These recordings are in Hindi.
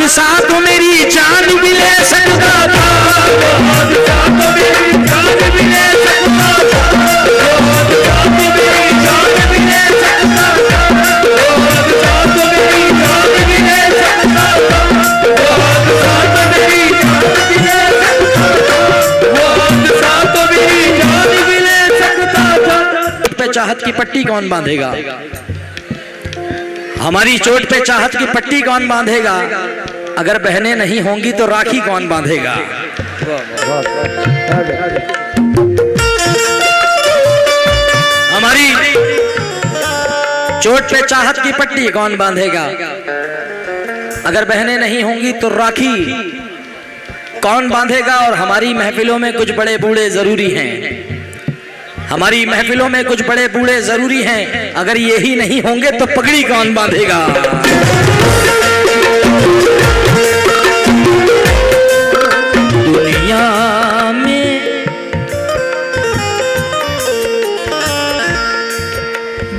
हादसा तो मेरी जान भी ले सकता था, हादसा तो मेरी जान भी ले सकता था, हादसा तो मेरी जान भी ले सकता था, हादसा तो मेरी जान भी ले सकता था, हादसा तो मेरी जान भी ले सकता था, हादसा तो मेरी जान भी ले सकता था। पे चाहत की पट्टी कौन बांधेगा? हमारी चोट पे चाहत की पट्टी कौन बांधेगा? अगर बहनें नहीं होंगी तो राखी कौन बांधेगा? हमारी चोट पे चाहत की पट्टी कौन बांधेगा? अगर बहनें नहीं होंगी तो राखी कौन बांधेगा? और हमारी महफिलों में कुछ बड़े बूढ़े जरूरी हैं, हमारी महफिलों में कुछ बड़े बूढ़े जरूरी हैं, अगर ये ही नहीं होंगे तो पगड़ी कौन बांधेगा? दुनिया में,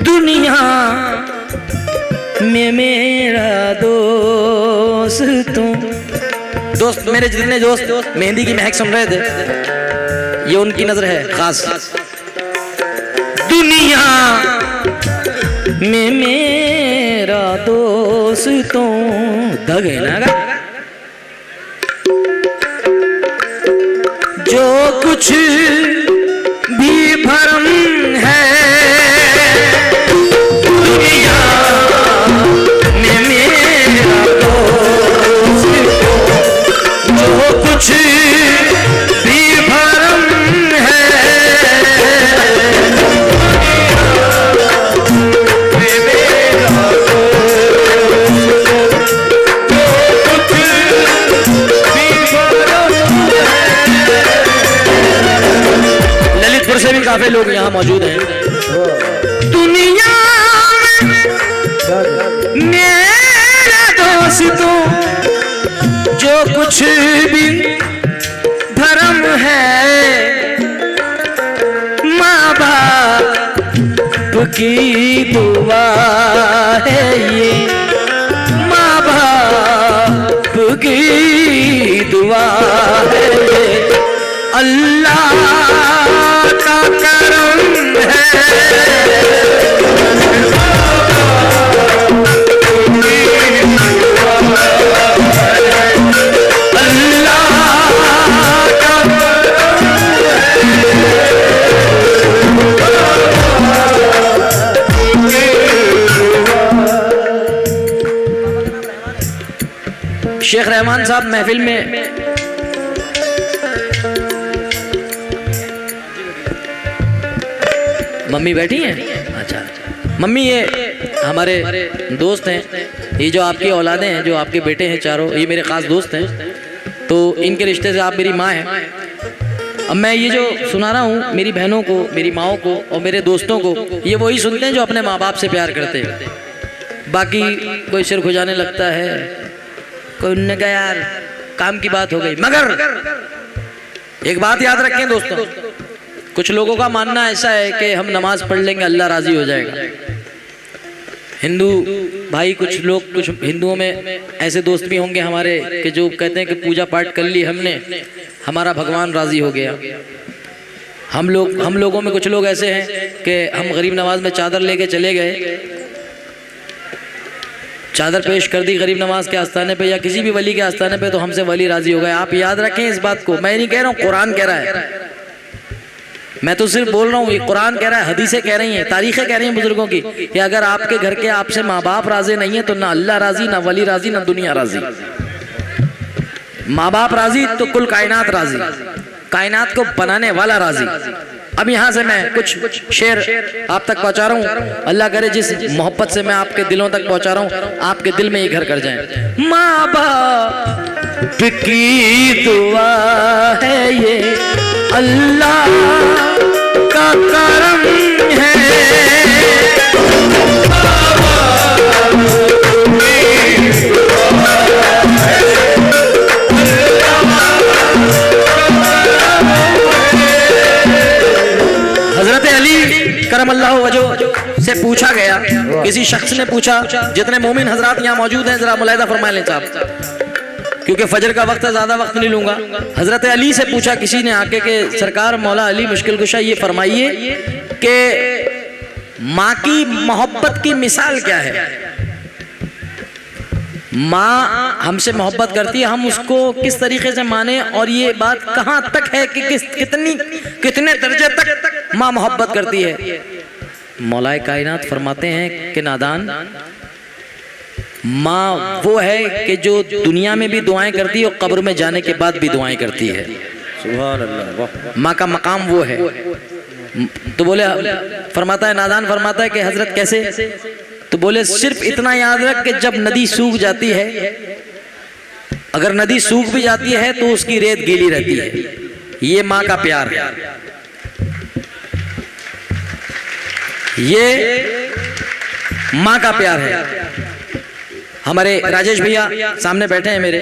दुनिया में मेरा दोस्त, दोस्त मेरे जितने दोस्त मेहंदी की महक सुन रहे थे, ये उनकी नजर है खास। दुनिया में मेरा दोस्तों दगेना जो कुछ भी भरम है, दुनिया में मेरा दोस्तों जो कुछ भी भरम है, से भी काफी लोग यहाँ मौजूद हैं। दुनिया में मेरा दोस्तों जो कुछ भी भरम है, माँ बाप की दुआ है ये, माँ बाप की दुआ है ये, अल्लाह का करम है, अल्लाह का शेख रहमान साहब महफिल में मम्मी बैठी हैं? अच्छा, मम्मी ये हमारे दोस्त हैं, ये जो आपकी औलादे हैं, जो आपके बेटे हैं चारों, ये मेरे खास दोस्त हैं, तो इनके रिश्ते से आप मेरी माँ हैं। अब मैं ये जो सुना रहा हूँ मेरी बहनों को, मेरी माँओं को और मेरे दोस्तों को, ये वही सुनते हैं जो अपने माँ बाप से प्यार करते हैं। बाकी कोई सिर खुजाने लगता है, कोई उनने कहा यार काम की बात हो गई, मगर एक बात याद रखें दोस्तों, कुछ लोगों का मानना ऐसा है कि हम नमाज पढ़ लेंगे अल्लाह राजी हो जाएगा। हिंदू भाई कुछ लोग, कुछ हिंदुओं में ऐसे दोस्त भी होंगे हमारे कि जो कहते हैं कि पूजा पाठ कर ली हमने, हमारा भगवान राजी हो गया। हम लोगों में कुछ लोग ऐसे हैं कि हम गरीब नवाज में चादर लेके चले गए, चादर पेश कर दी गरीब नवाज के आस्थाने पे या किसी भी वली के आस्थाने पे, तो हमसे वली राजी हो गए। आप याद रखें इस बात को, मैं नहीं कह रहा हूँ, कुरान कह रहा है, मैं तो सिर्फ बोल रहा हूँ, ये कुरान कह रहा है, हदीसें कह रही हैं, तारीखें कह रही हैं बुजुर्गों की, कि अगर आपके घर के आपसे माँ बाप राजी नहीं है तो ना अल्लाह राजी, ना वली राजी, ना दुनिया राजी। माँ बाप राजी तो कुल कायनात राजी, कायनात को बनाने वाला राजी। अब यहाँ से मैं कुछ शेर आप तक पहुँचा रहा हूँ, अल्लाह करे जिस मोहब्बत से मैं आपके दिलों तक पहुँचा रहा हूँ, आपके दिल में ये घर कर जाए। माँ बाप की दुआ है ये, अल्लाह का करम है, हजरत अली करमल्लाहु वजह से पूछा गया, किसी शख्स ने पूछा, जितने मोमिन हजरात यहाँ मौजूद हैं जरा मुलाहिजा फरमाए लें साहब, क्योंकि फजर का वक्त है, ज़्यादा वक्त नहीं लूँगा। हज़रत अली से पूछा किसी ने आके कि सरकार मौला अली मुश्किल कुशा ये फरमाइए कि माँ की मोहब्बत की मिसाल क्या है। माँ हमसे मोहब्बत करती है, हम उसको किस तरीके से माने, और ये बात कहाँ तक है कि कितने दर्जे तक माँ मोहब्बत करती है। मौलाए कायनात फरमाते हैं कि नादान, माँ वो है कि जो दुनिया में भी दुआएं करती है और कब्र में जाने के बाद भी दुआएं करती है। सुभान अल्लाह, माँ का मकाम वो है। तो बोले, फरमाता है नादान, फरमाता है कि हजरत कैसे? तो बोले सिर्फ इतना याद रख कि जब नदी सूख जाती है, अगर नदी सूख भी जाती है तो उसकी रेत गीली रहती है। ये माँ का प्यार है, ये माँ का प्यार है। हमारे राजेश भैया सामने बैठे हैं मेरे,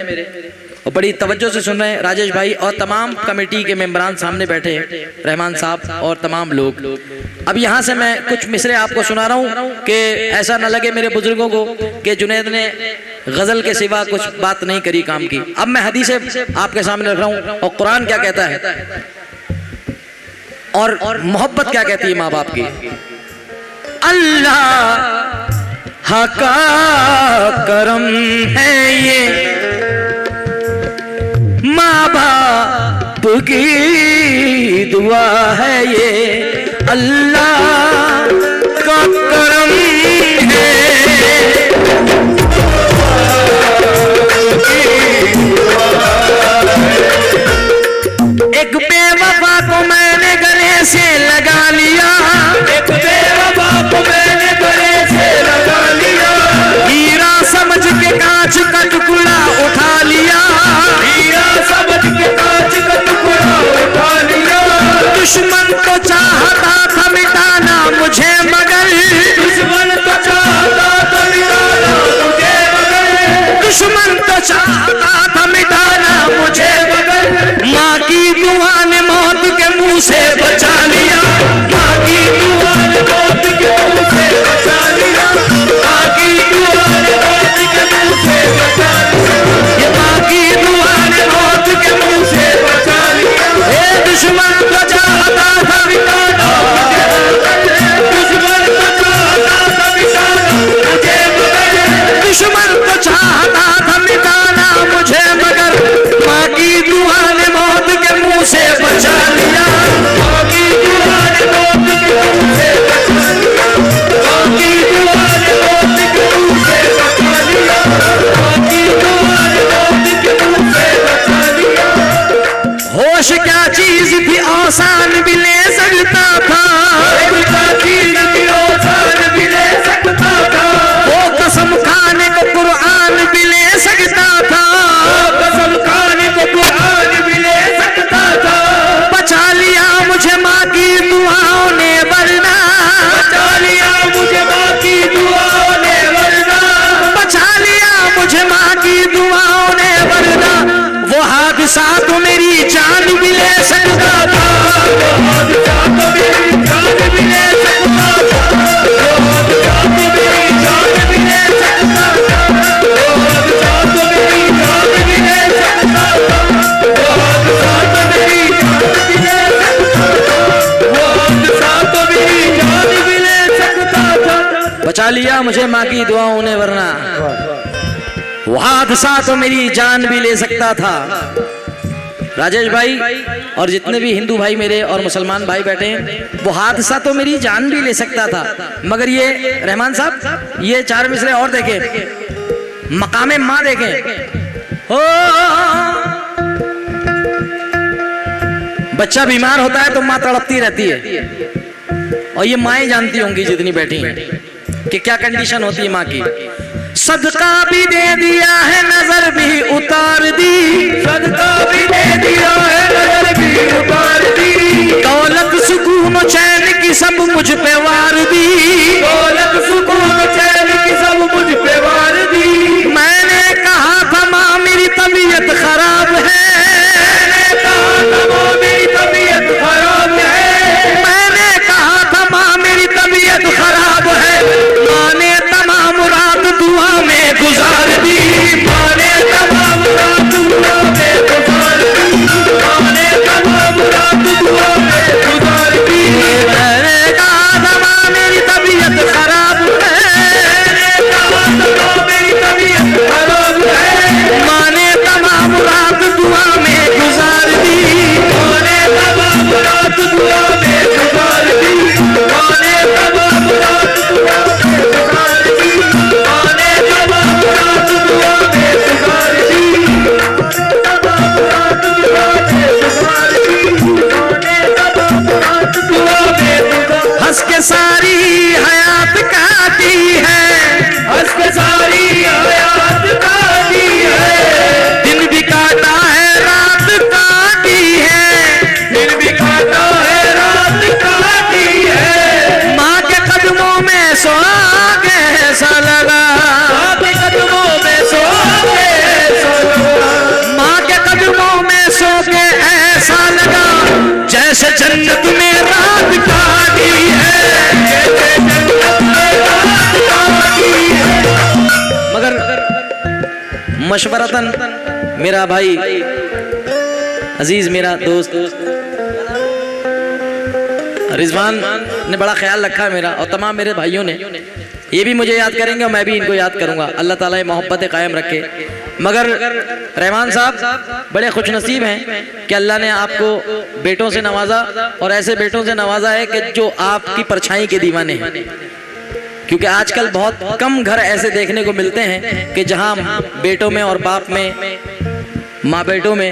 और बड़ी तवज्जो से सुन रहे हैं। राजेश भाई और तमाम कमेटी के मेंबरान सामने बैठे हैं, रहमान साहब और तमाम लोग। अब यहाँ से मैं कुछ मिसरे आपको सुना रहा हूँ कि ऐसा न लगे मेरे बुजुर्गों को कि जुनैद ने गजल के सिवा कुछ बात नहीं करी काम की। अब मैं हदीसें आपके सामने रख रहा हूँ और कुरान क्या कहता है और मोहब्बत क्या कहती है माँ बाप की। अल्लाह का करम है ये, माँ बाप की दुआ है ये, अल्लाह का करम है। एक बेवफा को मैंने गले से लगा लिया, एक बेवफा को मैंने गले से लगा लिया, हीरा समझ के कांच का टुकड़ा उठा लिया, हीरा समझ के कांच का टुकड़ा उठा लिया। दुश्मन तो चाहता था मिटाना मुझे मगर, दुश्मन तो चाहता था मिटाना मुझे मगर, दुश्मन तो चाहता था मिटाना मुझे मगर, माँ की दुआ ने मौत के मुंह से बचा लिया, माँ की दुआ ने मौत के मुंह से बचा लिया, माँ की दुआ ने मौत के मुंह से बचा लिया, ये माँ की दुआ ने मौत के मुंह से बचा लिया। हे दुश्मन तो चाहता था मिटाना मुझे मगर, दुश्मन तो चाहता था मिटाना मुझे मगर, दुश्मन तो चाहता था मिटाना मुझे मगर, माँ की दुआ ने मौत के मुंह से बचा लिया, माँ की दुआ ने मौत के मुंह से बचा लिया, माँ की दुआ ने मौत के मुंह से बचा लिया, माँ की दुआ ने मौत के मुंह से बचा लिया। होश क्या चीज थी आसान भी ले सकता था, क्या चीज थी आसान भी ले सकता था, वो कसम खाने को कुरान भी ले सकता था, कसम खाने को कुरान भी ले सकता था। बचा लिया मुझे माँ की दुआओं ने वरना, बचा लिया मुझे माँ की दुआओं ने वरना, बचा लिया मुझे माँ की दुआओं ने वरना, वो हादसा तो मेरी जान भी ले सकता था, वो हादसा तो मेरी जान भी ले सकता था, वो हादसा तो मेरी जान भी ले सकता था, वो हादसा तो मेरी जान भी ले सकता था, वो हादसा तो मेरी जान भी ले सकता था, वो हादसा तो मेरी जान भी ले सकता था। बचा लिया मुझे माँ की दुआओं ने वरना, वो हादसा तो मेरी जान भी ले सकता था। राजेश भाई और जितने भी हिंदू भाई मेरे और मुसलमान भाई बैठे हैं, वो हादसा तो meरी जान भी ले सकता था, मगर ये रहमान साहब ये चार मिसरे और देखें, मकामे माँ देखें। हो बच्चा बीमार होता है तो माँ तड़पती रहती है, और ये माएँ जानती होंगी जितनी बैठी हैं कि क्या कंडीशन होती है माँ की। सदका भी दे दिया है नजर भी उतार दी, सदका भी दे दिया है नजर भी उतार दी, दौलत सुकून चैन की सब मुझ पे वार दी, दौलत सुकून चैन की सब मुझ पे वार दी। मैंने कहा था माँ मेरी तबीयत खराब है, मैंने कहा था माँ मेरी तबीयत खराब है, मैंने कहा था माँ मेरी तबीयत खराब है, माँ ने तमाम रात दुआ में गुजार दी, माँ ने तमाम मशवरतन मेरा भाई अजीज, मेरा दोस्त रिजवान ने बड़ा ख्याल रखा है मेरा, और तमाम मेरे भाइयों ने। ये भी मुझे याद करेंगे और मैं भी इनको याद करूंगा। अल्लाह ताला ये मोहब्बतें कायम रखे। मगर रहमान साहब बड़े खुशनसीब हैं कि अल्लाह ने आपको बेटों से नवाजा, और ऐसे बेटों से नवाजा है कि जो आपकी परछाई के दीवाने हैं। क्योंकि आजकल बहुत कम घर ऐसे देखने को मिलते हैं कि जहां बेटों में और बाप में, माँ बेटों में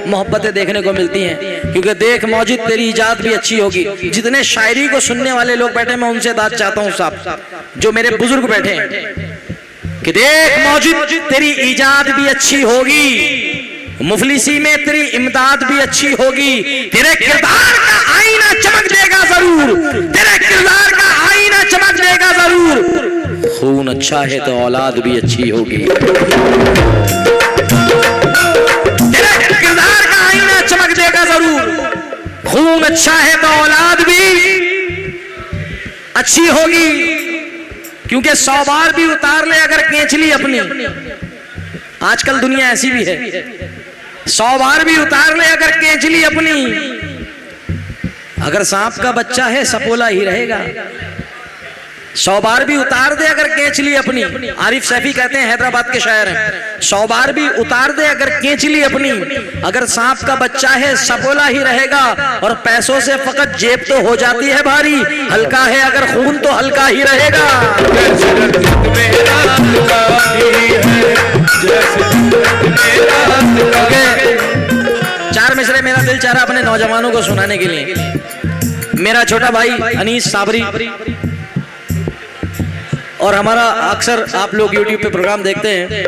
मोहब्बतें देखने को मिलती हैं। क्योंकि देख मौजिद तेरी इजाद भी अच्छी होगी। जितने शायरी को सुनने वाले लोग बैठे, मैं उनसे दाद चाहता हूँ साहब, जो मेरे बुजुर्ग बैठे हैं, कि देख मौजिद तेरी इजाद भी अच्छी होगी, मुफलिसी में तेरी इमदाद भी अच्छी होगी, तेरे किरदार का आईना चमक देगा जरूर, तेरे किरदार का आईना चमक देगा जरूर। खून अच्छा है तो औलाद भी अच्छी होगी, चमक देगा जरूर। खून अच्छा है तो औलाद भी अच्छी होगी। क्योंकि 100 बार भी उतार ले अगर केंचली अपनी, आजकल दुनिया ऐसी भी है, 100 बार भी उतार ले अगर केंचली अपनी, अगर सांप का बच्चा है सपोला ही रहेगा। 100 बार भी उतार दे अगर केंचली अपनी, आरिफ सैफी कहते हैं, हैदराबाद के शायर हैं, 100 बार भी उतार दे अगर केंचली अपनी, अगर सांप का बच्चा है सपोला ही रहेगा। और पैसों से फकत जेब तो हो जाती है भारी, हल्का है अगर खून तो हल्का ही रहेगा। 4 मिसरे मेरा दिल चाह रहा अपने नौजवानों को सुनाने के लिए। मेरा छोटा भाई अनीस साबरी, और हमारा अक्सर आप लोग YouTube पे प्रोग्राम देखते हैं,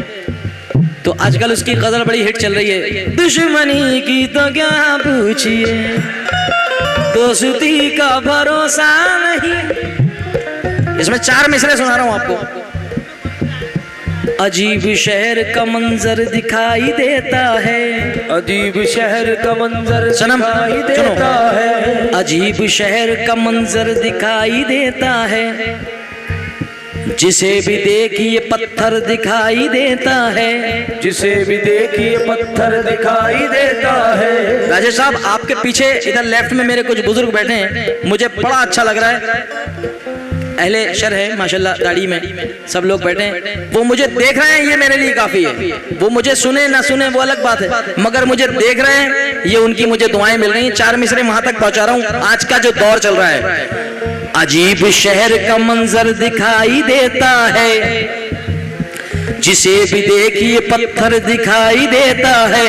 तो आजकल उसकी गजल बड़ी हिट चल रही है, दुश्मनी की तो क्या पूछिए, दोस्ती का भरोसा नहीं। इसमें 4 मिसरे सुना रहा हूं आपको। अजीब शहर का मंजर दिखाई देता है, अजीब शहर का मंजर दिखाई देता है, अजीब शहर का मंजर दिखाई देता है, जिसे भी देखिए पत्थर दिखाई देता है, जिसे भी देखिए पत्थर दिखाई देता है। राजेश साहब आपके पीछे इधर लेफ्ट में मेरे कुछ बुजुर्ग बैठे हैं, मुझे बड़ा अच्छा लग रहा है, अहले शर है माशाल्लाह, दाढ़ी में सब लोग बैठे हैं, वो मुझे देख रहे हैं, ये मेरे लिए काफी है। वो मुझे सुने ना सुने वो अलग बात है, मगर मुझे देख रहे हैं, ये उनकी मुझे दुआएं मिल रही हैं। 4 मिसरे वहां तक पहुंचा रहा हूं। आज का जो दौर चल रहा है, अजीब शहर का मंजर दिखाई देता है, जिसे भी देखिए पत्थर दिखाई देता है,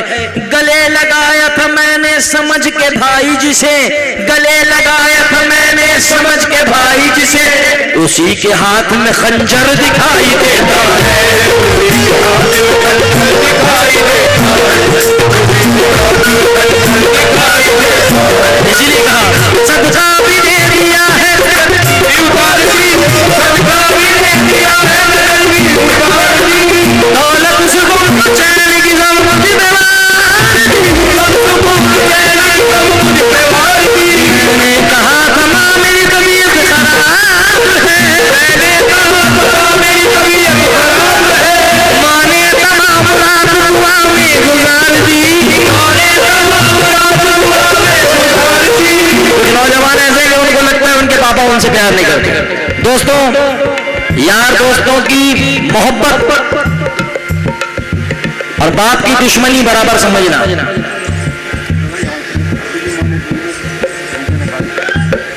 गले लगाया था मैंने समझ के भाई जिसे, गले लगाया था मैंने समझ के भाई जिसे, उसी के हाथ में खंजर दिखाई देता है, इसलिए कहा सदका भी दे दिया है, दौलत सुकून चैन की ज़रूरत मैंने कहा था मेरी तबीयत खराब है, मैंने कहा मेरी तबीयत खराब है, माने तमाम रात दुआ में गुजार दी, माने तमाम रात दुआ में गुजार दी। कुछ नौजवान ऐसे कि उनको लगता है उनके पापा उनसे प्यार नहीं करते। दोस्तों, यार दोस्तों की मोहब्बत और बाप की दुश्मनी बराबर समझना।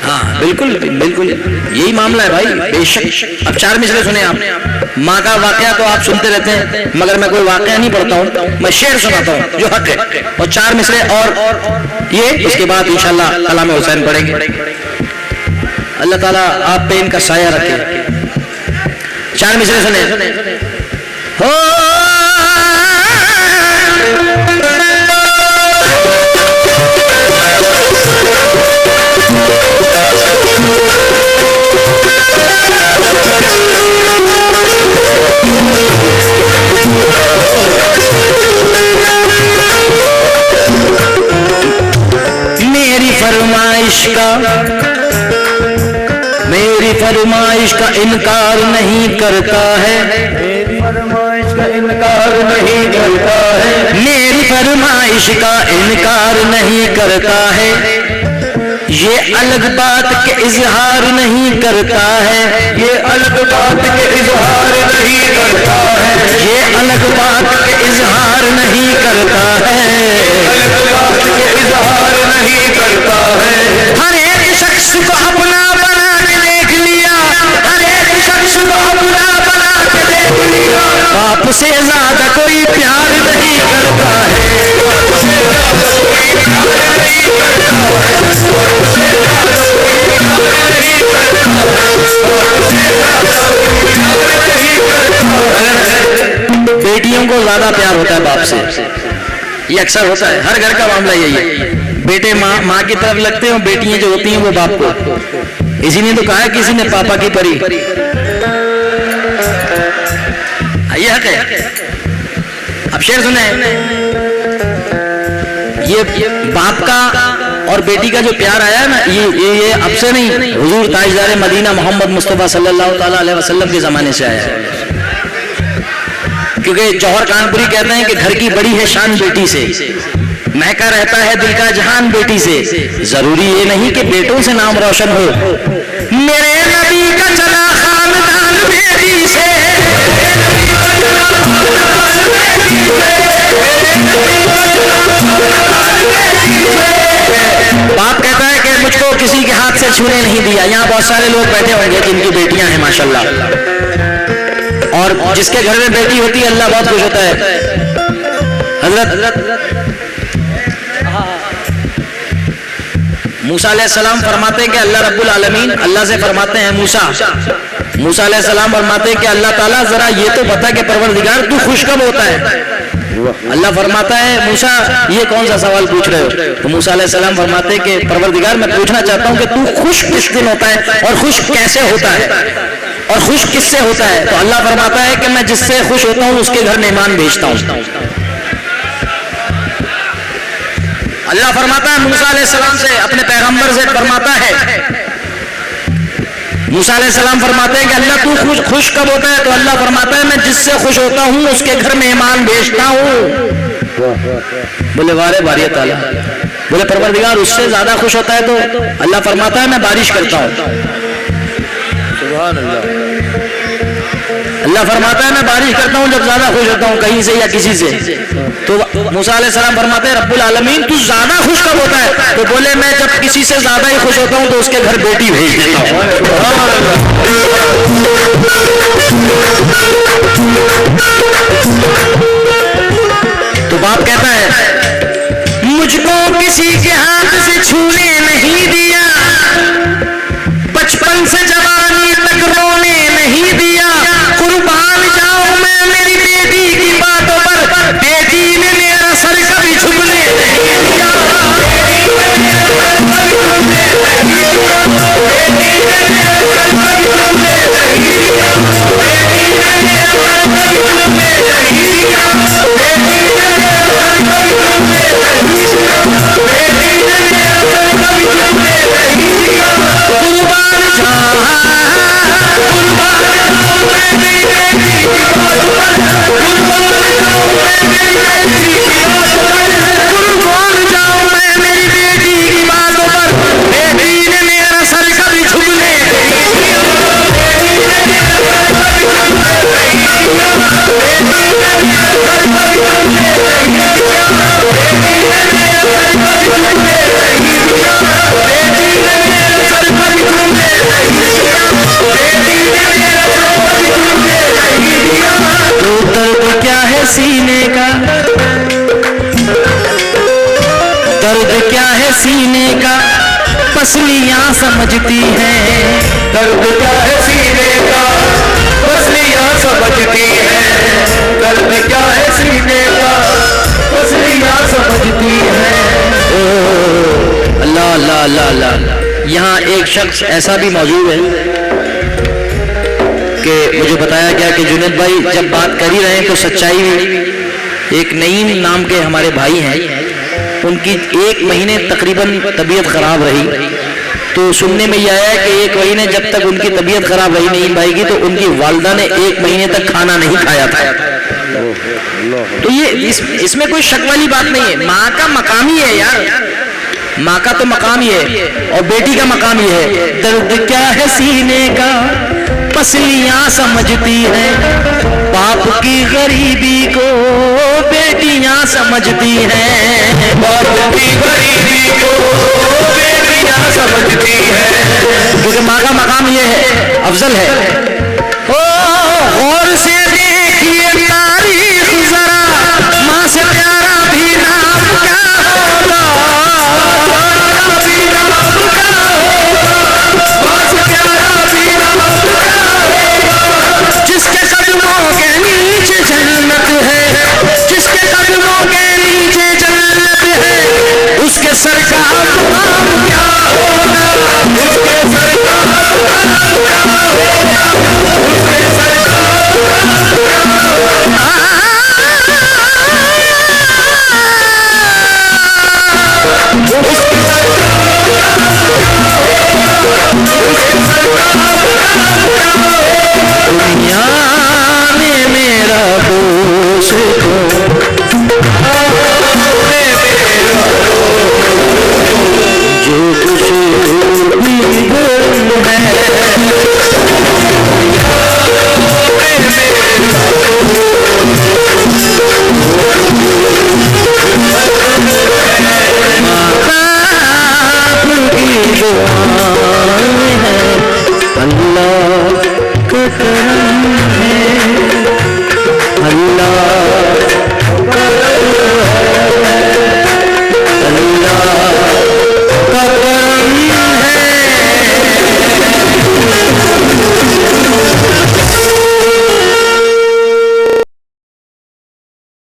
हाँ बिल्कुल बिल्कुल यही मामला है भाई, बेशक। अब 4 मिसरे सुने आप। माँ का वाकया तो आप सुनते रहते हैं, मगर मैं कोई वाकया नहीं पढ़ता हूँ, मैं शेर सुनाता हूँ जो हक है। और 4 मिसरे और ये, इसके बाद इंशाल्लाह कलाम हुसैन पढ़ेंगे। अल्लाह ताला आप पे इनका साया रखे। 4 मिसरे सुने। हो मेरी फरमाइश का इनकार नहीं करता है, मेरी फरमाइश का इनकार नहीं इश्क का इनकार नहीं करता है, ये अलग बात के इजहार नहीं करता है, ये अलग बात के इजहार नहीं करता है, ये अलग बात के इजहार नहीं करता है, अलग बात के इजहार नहीं करता है। हर एक शख्स को अपना बना के देख लिया, हर एक शख्स को अपना बना के देख लिया, बाप से ज्यादा कोई प्यार नहीं करता है, बेटियों को ज्यादा प्यार होता है बाप से, ये अक्सर होता है, हर घर का मामला यही है। बेटे माँ की तरफ लगते हैं, बेटियां जो होती हैं वो बाप को। इसीलिए तो कहा है किसी ने पापा की परी, ये हक है। अब शेर सुने, ये बाप का और बेटी का जो प्यार आया है ना, ये अब से नहीं, हुजूर ताजदार मदीना मोहम्मद मुस्तफ़ा सल्लल्लाहु ताला अलैहि वसल्लम के जमाने से आया है। क्योंकि जौहर कानपुरी कहते हैं कि घर की बड़ी है शान बेटी से, महका रहता है दिल का जहान बेटी से, जरूरी ये नहीं कि बेटों से नाम रोशन हो, मेरे नबी का चला खानदान बेटी से, बाप कहता है कि मुझको किसी के हाथ से छूने नहीं दिया। यहाँ बहुत सारे लोग बैठे होंगे जिनकी बेटियां हैं माशाल्लाह, और जिसके घर में बेटी होती है अल्लाह बहुत खुश होता है। हजरत मूसा अलैहिस्सलाम फरमाते हैं कि अल्लाह रब्बुल आलमीन अल्लाह से फरमाते हैं, मूसा अलैहिस्सलाम फरमाते हैं कि अल्लाह ताला जरा ये तो बता कि परवरदिगार तू खुश कब होता है। अल्लाह फरमाता है मूसा ये कौन सा सवाल पूछ रहे हो? तो मूसा अलैहिस्सलाम फरमाते हैं कि परवरदिगार मैं पूछना चाहता हूँ कि तू खुश किस दिन होता है और खुश कैसे होता है और खुश किससे होता है? तो अल्लाह फरमाता है कि मैं जिससे खुश होता हूँ उसके घर मेहमान भेजता हूँ। अल्लाह फरमाता है मूसा अलैहिस्सलाम से, अपने पैगंबर से फरमाता है, मूसा अलैहिस्सलाम फरमाते हैं कि अल्लाह तू खुश कब होता है? तो अल्लाह फरमाता है मैं जिससे खुश होता हूँ उसके घर मेहमान भेजता हूँ। बोले वारे बारी ताला, बोले परवरदिगार उससे ज्यादा खुश होता है? तो अल्लाह फरमाता है मैं बारिश करता हूँ। अल्लाह फरमाता है मैं बारिश करता हूँ जब ज्यादा खुश होता हूँ कहीं से या किसी से। तो मूसा अलैहिस्सलाम फरमाते हैं रब्बुल आलमीन तू ज्यादा खुश कब होता है? तो बोले मैं जब किसी से ज्यादा ही खुश होता हूँ तो उसके घर बेटी भेज देता हूँ। तो बाप कहता है मुझको किसी के हाथ से छूने नहीं दिया, बचपन से जवानी तक रोने नहीं दिया, कुर्बान जाऊं मैं मेरी बेटी की बातों पर, बेटी ने मेरा सर कभी झुकने नहीं दिया। सीने का दर्द क्या है सीने का, पसलियां समझती हैं। दर्द क्या है सीने का, पसलियां समझती हैं। दर्द क्या है सीने का, पसलियां समझती हैं। अल्लाह अल्लाह अल्लाह अल्लाह। यहाँ एक शख्स ऐसा भी मौजूद है कि मुझे बताया गया कि जुनैद भाई जब बात कर ही रहे हैं तो सच्चाई, एक नईम नाम के हमारे भाई हैं, उनकी 1 महीने तकरीबन तबीयत खराब रही। तो सुनने में ये आया कि 1 महीने जब तक उनकी तबीयत खराब रही नईम भाई की, तो उनकी वालदा ने 1 महीने तक खाना नहीं खाया था। तो ये इसमें कोई शक वाली बात नहीं है। माँ का मकाम ही है यार, माँ का तो मकाम ही है और बेटी का मकाम ही है। दर्द क्या है सीने का पसलियां समझती है, बाप की गरीबी को बेटियां समझती हैं, बाप की गरीबी को बेटियां समझती है। क्योंकि माँ का मकाम ये है, अफजल है। ओ गौर से